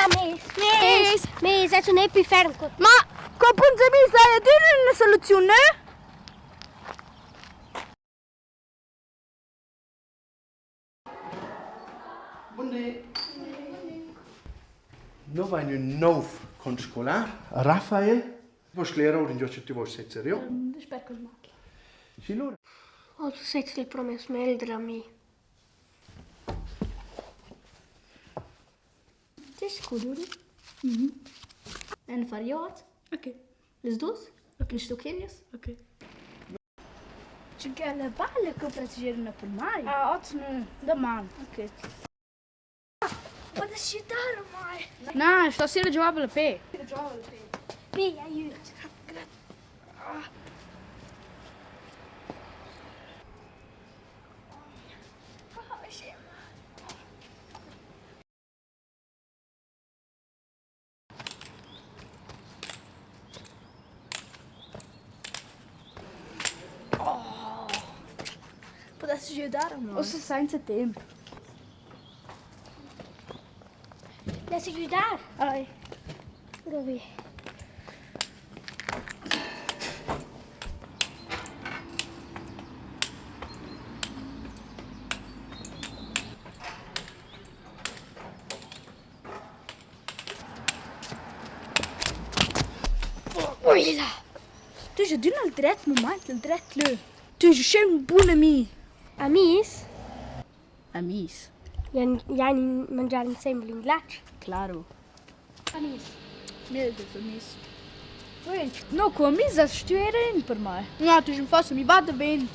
Olha, Miss, é tu nem preferem. Ma con punto di vista è una soluzione? Buondì. Noi abbiamo un nuovo conscolare, Raffaele. Vuoi leren ora in gioccio ti vuoi sezzere io? Aspetta il macchina. Sì, allora. Oh, tu sei il promesso meglio a me. Ti scuduri? En variat? Ok, Les dos? Le stoquinhas? ok. C'è che le balle che praticano per mai? Ah, ottimo. Da man. Ok. Wat is je daar, mai? No, stasera giocavo alla P. Mi, aiuto. Potessi ajudar, mai? O se senza tempo. Deixa eu ajudar. Ai. Vou ver. Olha lá. Tu já deu no direto momento, no direto lhe. Tu já cheio um bom a mim. Amis? Amis. Yani mangiare insieme l'inglaccio. Claro. Amis. Meu Deus, amis. Oi, não com amis assistiu era indo para mais. Não, tu já me faço, me bate bem.